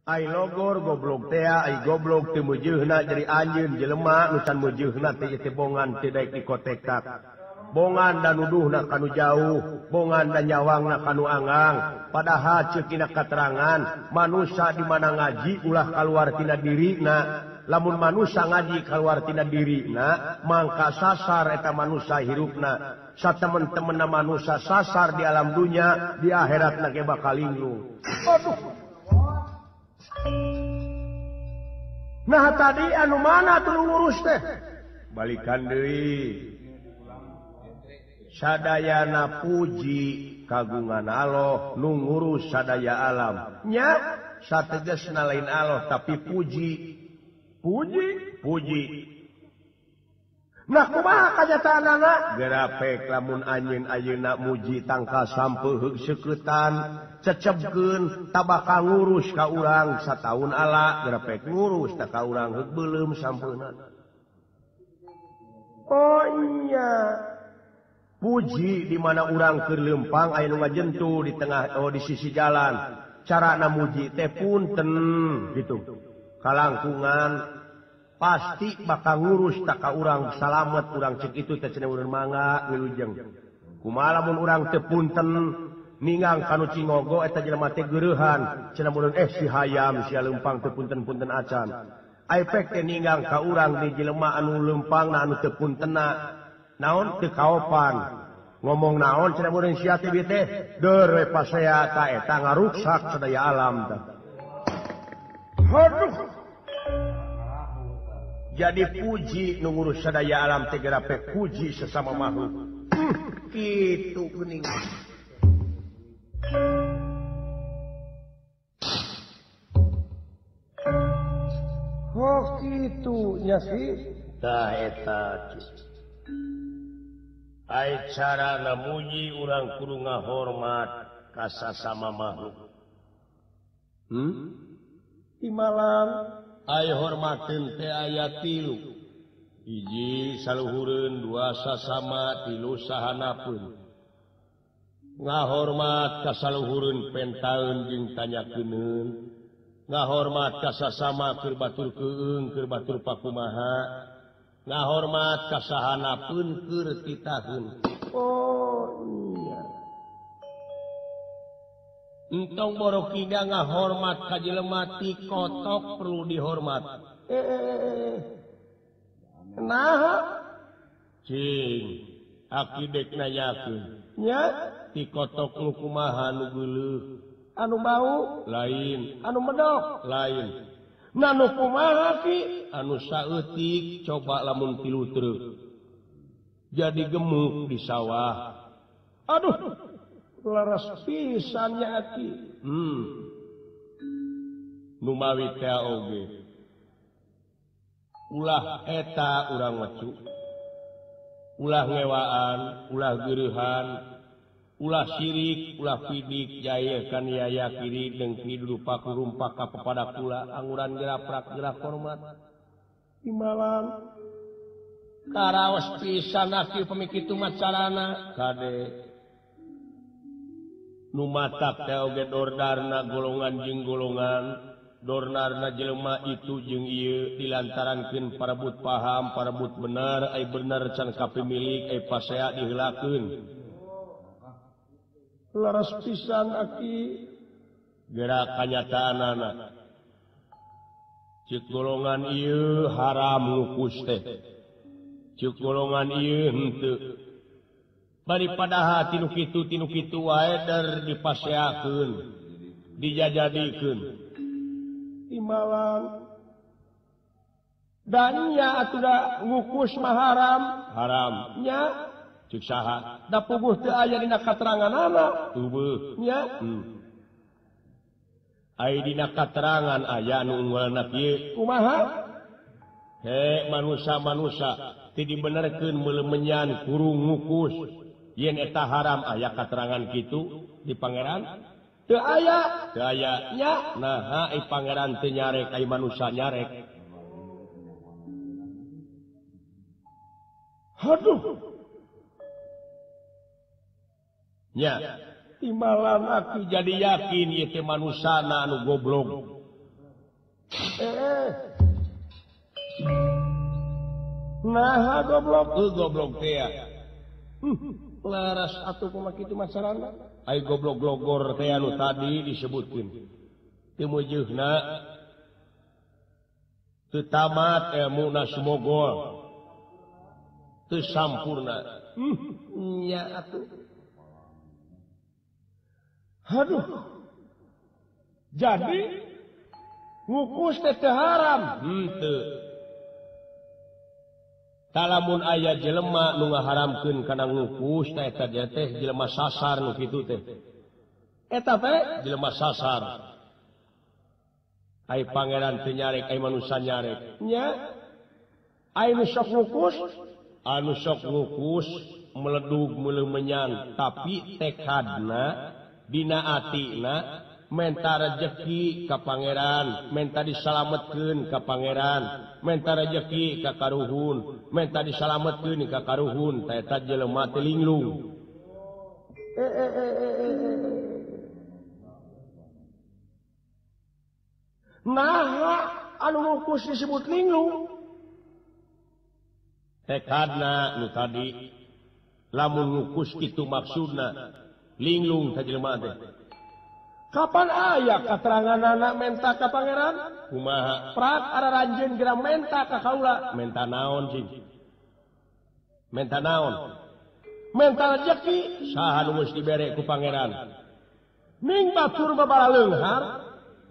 Ai logor goblok teh ai goblok teu mujeuhna jadi anjeun jelema nu can mujeuhna teh ieu bongan teu daek dikotekak. Bongan dan nuduhna kanu jauh, bongan dan nyawangna kanu anggang. Padahal ceuk dina katerangan manusia di mana ngaji ulah kaluar tina dirina. Lamun manusia ngaji kaluar tina dirina, mangka sasar eta manusia hirupna. Satemen-temenna manusia sasar di alam dunia, di akhiratna ge bakal linglung. Aduh. Nah tadi anu mana tuh ngurus teh? Balikan deui. Sadayana puji kagungan Allah nu ngurus sadaya alam. Nya sategesna lain Allah tapi puji. Puji. Nah kumaha kanyataanana? Gerapek lamun anjeun ayeuna muji tangka sampeuheug seuketan, cecebkeun tabaka ngurus ka urang sataun ala, gerapek ngurus ta ka urang heug beuleum sampeuna. Oh iya. Puji di mana urang keur leumpang aya nu ngajentu di tengah di sisi jalan. Carana muji teh punten gitu. Kalangkungan pasti bakal ngurus tak ka urang salamet urang cek itu teh cenah urang mangga wilujeng. Kumaha lamun urang teu punten ningang kanu cingogo eta jelema teh geurehan cenah urang si hayam sia leumpang teu punten-punten acan. Aipek teh ningang ka urang di jelema anu leumpangna anu teu puntenna. Naon teu kaopan. Ngomong naon cenah urang sia teh teh deur we pasea ta eta ngaruksak sadaya alam teh. Aduh. Jadi puji nu ngurus sadaya alam teh gerapek puji sesama makhluk. Kitu geuning. Oh kitu nya sih. Tah eta. Ai carana muji urang kudu ngahormat ka sasama makhluk. Di malam ai hormateun teh aya 3. 1 saluhureun, 2 sasama, 3 sahanapeun. Ngahormat ka saluhureun pentaeun jeung tanyakeun. Ngahormat ka sasama keur batur keueung, keur batur pakumaha. Ngahormat ka sahanapeun keur titaheun. Oh iya. Entong borokiga ngahormat ka jelema ti kotok perlu dihormat. Nah, cing, akidek nayakeun. Nya, ti kotok nu kumaha nu geuleuh. Anu bau lain, anu medok lain. Nah nu kumaha ki? Anu saeutik coba lamun tilu truk. Jadi gemuk di sawah. Aduh, laras pisan nya aki. Nu mawi teh oge. Ulah eta urang macu. Ulah ngewaan, ulah geurehan, ulah sirik, ulah fidik, jaya kan yaya kiri dengki dupa kurumpak ka pepada kula anguran geraprak gerak hormat. Di malam karaos pisan aki pamikitu macarana kade. Nu matak teh oge dordarna golongan jeung golongan. Dornarna jelema itu jeung ieu dilantarankeun parebut paham, parebut bener, ai bener can kapimilik, ai pasea diheulakeun. Laras pisan aki gerak kanyataanana. Ceuk golongan ieu haram ngukus teh. Ceuk golongan ieu henteu. Bari padaha tinu kitu wae der dipaseakeun, dijajadikeun. Di malam dan nya atuda ngukus mah haram nya ceuk saha da puguh teu aya dina kateranganana teueuh nya aya dina katerangan aya anu unggulna kieu kumaha he manusa teu dibenerkeun meulemenyan kurung ngukus yen eta haram aya katerangan kitu di pangeran. Teu aya nya nah ai pangeran teu nyarek ai manusia nyarek. Aduh. Nya timbalan aku jadi yakin ieu teh manusana anu goblok. Nah goblok teh laras atuh kumaha kitu masarana ai goblok glogor teh anu tadi disebutkeun teu meujeuna teu tamat ilmuna sumogol teu sampurna nya atuh aduh jadi ngukus teh teu haram henteu talamun aya jelema nu ngaharamkeun kana ngukus teh eta teh jelema sasar nu kitu teh eta teh jelema sasar ai pangeran teu nyarek ai manusia nyarek nya ai nu sok ngukus anu sok ngukus meledug meuleuh menyan tapi tekadna dina atina menta rejeki ka pangeran menta disalametkeun ka pangeran menta rejeki ka karuhun menta disalametkeun ka karuhun eta jelema teh linglung nah anu ngukus disebut linglung tekadna nu tadi lamun ngukus kitu maksudna linglung ka jelema teh kapan aya kateranganana menta ka pangeran kumaha prak araranjeun geura menta ka kaula menta naon cing menta naon menta rejeki saha nu geus dibere ku pangeran ning batur babala leunghar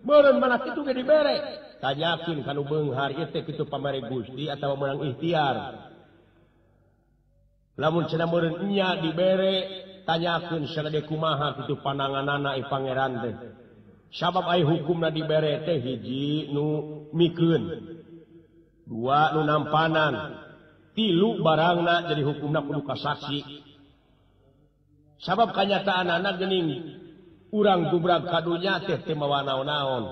meureun mana kitu ge dibere tanyakeun kanu beunghar ieu teh kitu pamere Gusti atawa meunang ikhtiar lamun cenah meureun nya dibere tanyakeun sadade kumaha kitu pananganana pangeran teh sabab ai hukumna dibere teh hiji nu mikeun dua nu nampanan tilu barangna jadi hukumna kudu kasaksi sabab kanyataanana geuning urang dubrag kadunya teh teu mawa naon-naon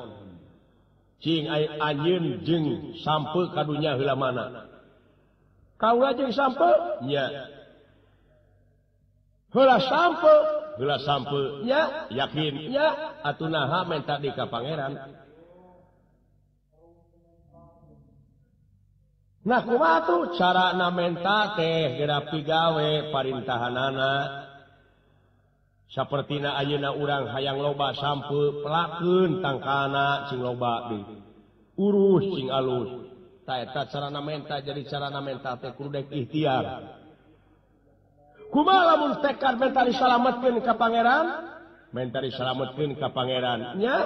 cing ai anjeun jeung sampeu kadunya heula mana kaula jeung sampeu nya heula sampeu nya yakin nya atunaha menta di ka pangeran nah kumaha tuh carana menta teh geura pigawe parintahanana sapertina ayeuna urang hayang loba sampeu pelakeun tangkana cing loba deui urus cing alus ta eta carana menta jadi carana menta teh kudu dek ikhtiar kumaha lamun tekad menta disalametkeun ka pangeran menta disalametkeun ka pangeran nya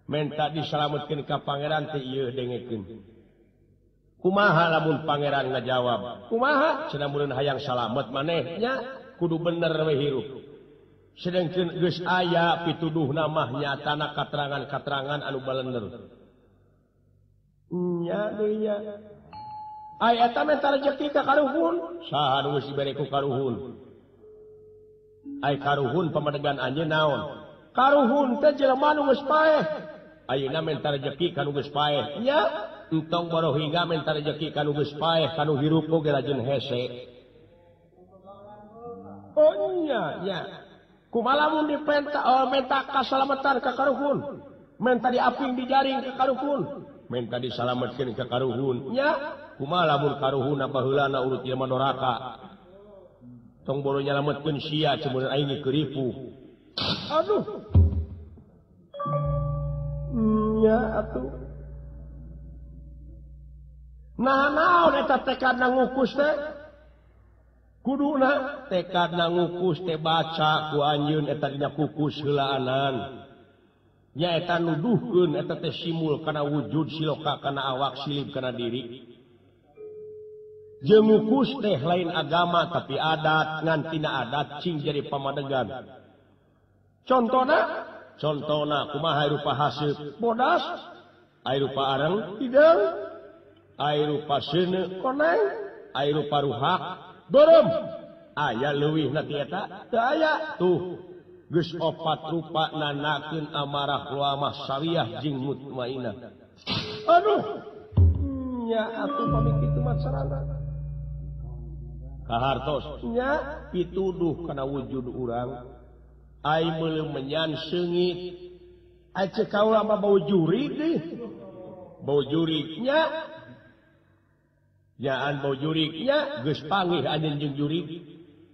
menta disalametkeun ka pangeran teh ieu dengekeun kumaha lamun pangeran ngajawab kumaha cenah mun hayang salamet maneh nya kudu bener we hirup sedengkeun geus aya pituduhna mah nyatana katerangan-katerangan anu balener nya deui nya ai eta menta rejeki ka karuhun saha nu geus dibere ku karuhun ai karuhun pamadegan anjeun naon karuhun teh jelema nu geus paeh ayeuna menta rejeki ka nu geus paeh nya entong borohiga menta rejeki ka nu geus paeh kanu hirup oge lajeun hese oh nya kumaha lamun dipenta menta kasalamatan ka karuhun menta diaping dijaring ka karuhun menta disalametkeun ka karuhun nya kumaha lamun karuhunna baheulana urut jelema doraka tong boro nyalametkeun sia cemun aing keuripu aduh nya atuh nah naon eta tekadna ngukus teh kuduna tekadna ngukus teh baca ku anjeun eta dina kukus heulaanan nya eta nuduhkeun eta teh simul kana wujud siloka kana awak silib kana diri jeung ngukus teh lain agama tapi adat ngan tina adat cing jadi pamadegan contona kumaha rupa haseup bodas ai rupa areng ideung ai rupa seuneu koneng ai rupa ruhak beureum aya leuwihna ti eta teu aya tuh geus opat rupa nanakeun amarah luamah sawiyah jeung mutmainnah aduh nya atuh pami kitu mah sarana kahartos nya pituduh kana wujud urang ai meuleuh menyan seungit Aja kau lama bau jurik nih. Bau juriknya. Nyaan bau juriknya. Geus panggih anjeun jeung jurik.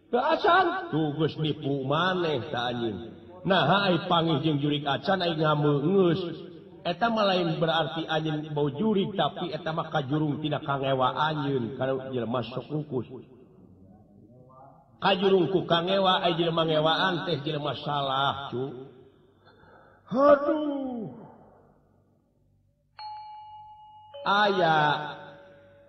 Keacan. Tuh geus nipu maneh ta anjeun. Nah ai panggih jeung jurik acan ai ngameungeus. Eta mah lain berarti anjeun bau jurik. Tapi eta mah kajurung tina kangewa anjeun. Kana jelema sok ngungkus. Kajurung ku kangewa ai jelema ngewaan teh jelema salah cu. Aduh. Aya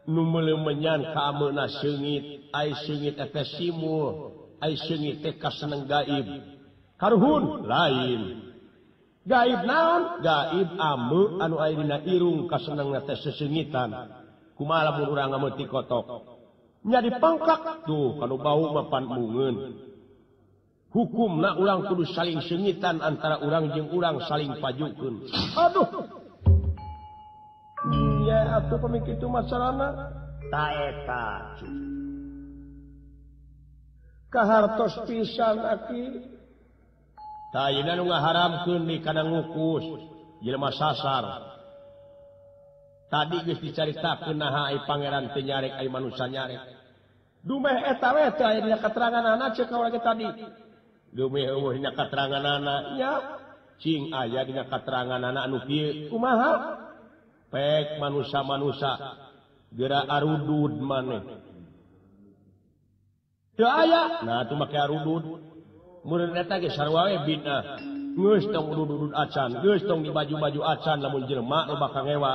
nu meuleuh menyan ka ameuna seungit, ai seungit eta simul, ai seungit teh kaseneng gaib. Karuhun lain. Gaib naon? Gaib ame anu aya dina irung kasenengna teh seseungitan. Kumaha lamun urang ngameut ti kotok? Nya dipangkak tuh kanu bau mapan mungeun. Hukumna urang kudu saling seungitan antara urang jeung urang saling pajukeun. Aduh. Ya atuh pamikitu masalahna. Ta eta. Kahartos pisan aki. Ta ayeuna nu ngaharamkeun di kana ngukus jelema sasar. Tadi geus dicaritakeun naha ai pangeran teh nyarek ai manusia nyarek. Dumeh eta we teh aya dina keteranganana ceuk ka urang tadi. Dumeh eueuh dina keteranganana nya cing aya dina keteranganana anu kieu. Kumaha? Pek manusia-manusia geura arudud maneh. Teu aya. Nah atuh make arudud. Mun eta ge sarua we bid'ah. Geus tong udud-udud acan, geus tong di baju-baju acan lamun jelema nu bakal ngewa.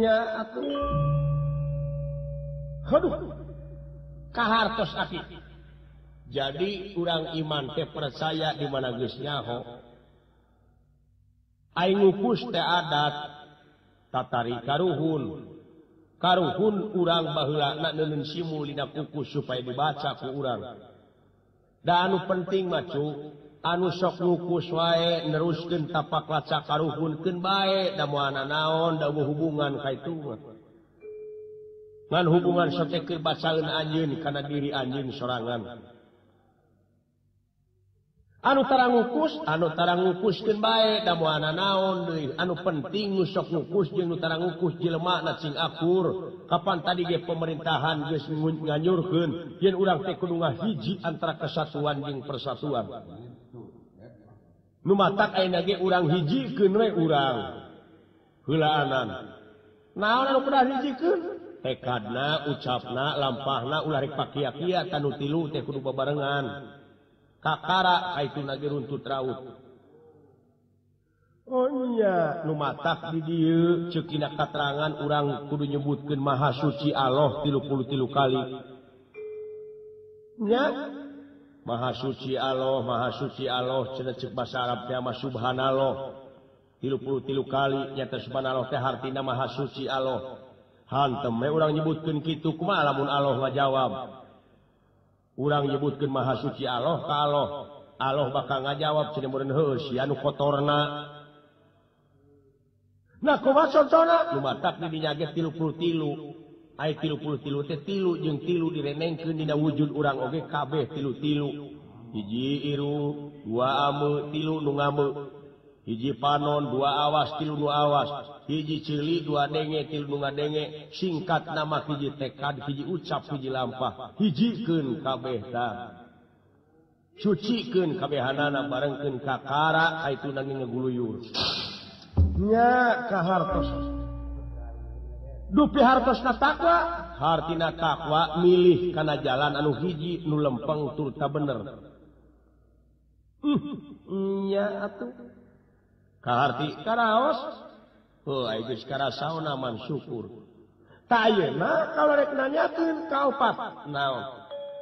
Nya atuh. Aduh. Kahartos aki. Jadi urang iman teh percaya di mana geus nyaho. Ai ngukus teh adat tatari karuhun. Karuhun urang baheulana neuneun simul dina kukus supaya dibaca ku urang. Da anu penting mah cu, anu sok ngukus wae neruskeun tapak laca karuhunkeun bae da moalna naon da hubungan ka itu mah. Ngan hubungan sok teh keur bacaeun anjeun kana diri anjeun sorangan. Anu tara ngukuskeun bae da moalna naon deui. Anu penting nu sok ngukus jeung nu tara ngukus jelema cing akur. Kapan tadi ge pemerintahan geus nganyurkeun yen urang teh kudu ngahiji antara kesatuan jeung persatuan. Nu matak ayeuna ge urang hijikeun we urang heulaanan. Naon anu kudu hijikeun? Tekadna, ucapna, lampahna ulah rek pakia-kia tanu tilu teh kudu babarengan. Kakara kaitu nage runtut raut. Oh nya nu matak di dieu ceuk dina katerangan urang kudu nyebutkeun Maha Suci Allah 33 kali. Nya Maha Suci Allah cenah ceuk basa Arab teh mah subhanallah 33 kali nyata subhanallah teh hartina Maha Suci Allah. Hantem we urang nyebutkeun kitu kumaha lamun Allah ngajawab. Urang nyebutkeun Maha Suci Allah ka Allah. Allah bakal ngajawab cenah meureun heuh si anu kotorna. Nah kumaha contona? Nu matak di dinya ge 33. Ai 33 teh tilu jeung tilu direnengkeun dina wujud urang oge kabeh tilu-tilu. Hiji iru, dua ame, tilu nu ngame. Hiji panon, dua awas, tilu nu awas. Hiji cili, dua denge, tilu nu ngadenge. Singkat nama hiji tekad, hiji ucap, hiji lampah. Hijikeun kabeh tah. Sucikeun kabehanana barengkeun kakara kaitu nanging ngaguluyur. Nya kahartos. Dupi hartosna takwa, hartina takwa milih kana jalan anu hiji nu lempeng tur ta bener. Nya atuh. Kaharti karaos. Heuh aya geus karasaona man syukur. Ta ayeuna kalau rek nanyakeun ka opat naon?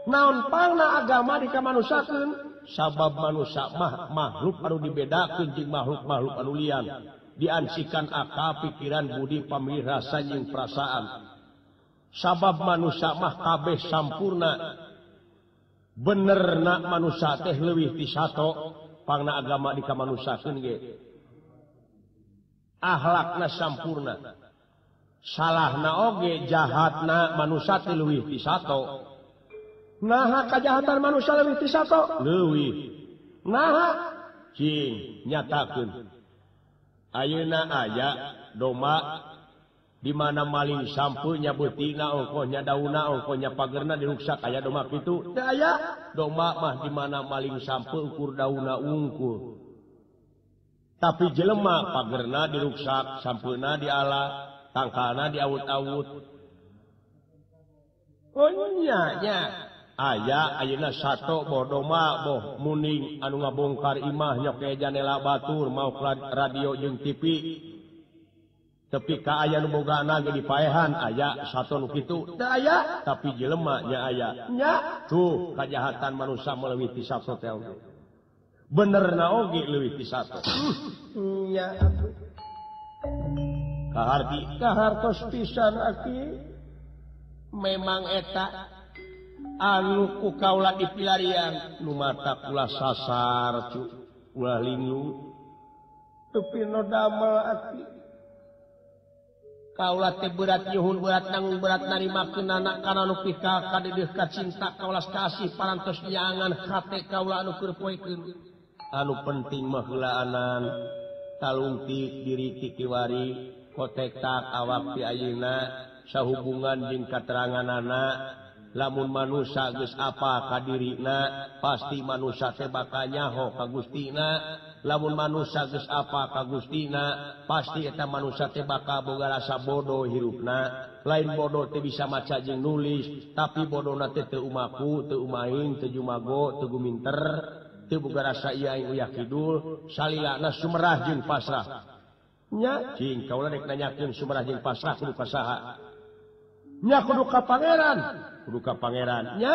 Naon pangna agama dikamanusakeun? Sabab manusia makhluk anu dibedakeun jeung makhluk-makhluk anu lian. Diansikan akal, pikiran, budi, pamilih, rasa, jeung perasaan. Sabab manusia mah kabeh sampurna. Benerna manusia teh leuwih ti sato, pangna agama dikamanusakeun ge. Akhlakna sampurna. Salahna oge jahatna manusia teh leuwih ti sato. Naha kajahatan manusia leuwih ti sato? Leuwih. Naha nyatakeun ayeuna aya doma di mana maling sampunya betina ongkohnya dauna ongkohnya pagerna diruksak aya doma kitu teu aya doma mah di mana maling sampu ukur dauna ungkul tapi jelema pagerna diruksak sampeuna diala tangkalna diawut-awut oh nya aya ayeuna sato boh doma boh muning anu ngabongkar imah nyoke janela batur mau radio jeung TV tapi ka aya nu bogana ge dipaehan aya sato nu kitu teu aya tapi jelema nya aya nya tuh kajahatan manusia meuleui ti sato teh oge benerna oge leuwih ti sato nya kahartos pisan aki memang eta anu ku kaula dipilarian nu mata kula sasar cu ulah linglung tepi no damel aki kaula teh berat nyuhun berat nanggung berat narimakeun anak kana nu pika kadeudeus ka cinta kaula kasih parantos nyangan hate kaula anu keur poekeun anu penting mah heulaanan talungtik diri ti kiwari kotektak awak ti ayeuna sahubungan jeung kateranganana lamun manusia geus apa ka dirina pasti manusia teh bakal nyaho ka Gustina lamun manusia geus apa ka Gustina pasti eta manusia teh bakal boga rasa bodoh hirupna lain bodoh teh bisa maca jeung nulis tapi bodohna teh teu umaku teu umaing teu jumago teu guminter teu boga rasa ieu aing uyah kidul salilana sumerah jeung pasrah nya cing kaula rek nanyakeun sumerah jeung pasrah kudu ka saha nya kudu ka pangeran nya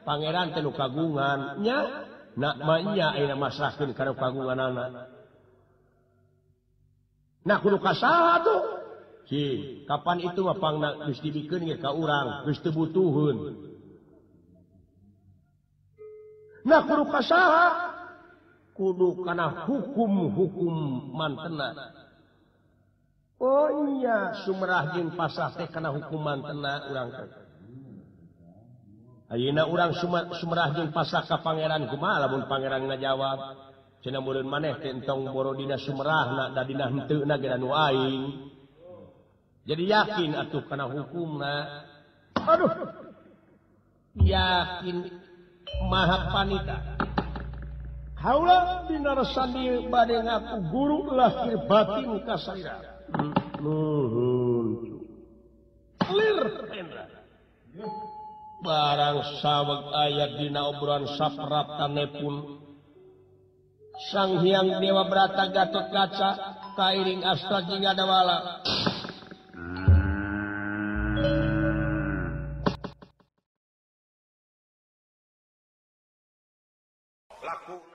pangeran teh nu kagungan nya nak mah nya ayeuna masrahkeun kana kagunganana nah kudu ka saha tuh cing kapan itu mah pangna geus dibikeun ge ka urang geus teu butuheun nah kudu ka saha kudu kana hukum mantena oh iya sumerah jeung pasrah teh kana hukum mantena urang teh ayeuna urang sumerah jeung pasrah ka pangeran kumaha lamun pangeran ngajawab cenah meureun maneh teh entong boro dina sumerahna da dina henteuna ge nu aing jadi yakin atuh kana hukumna aduh yakin maha panita haula dina resani bade ngaku guru lahir batin ka saira nuhun clear barang saweg ayat dina obrolan sapratanepun Sang Hyang Dewa Brata Gatot Kaca kairing Astra Jingga Dawala laku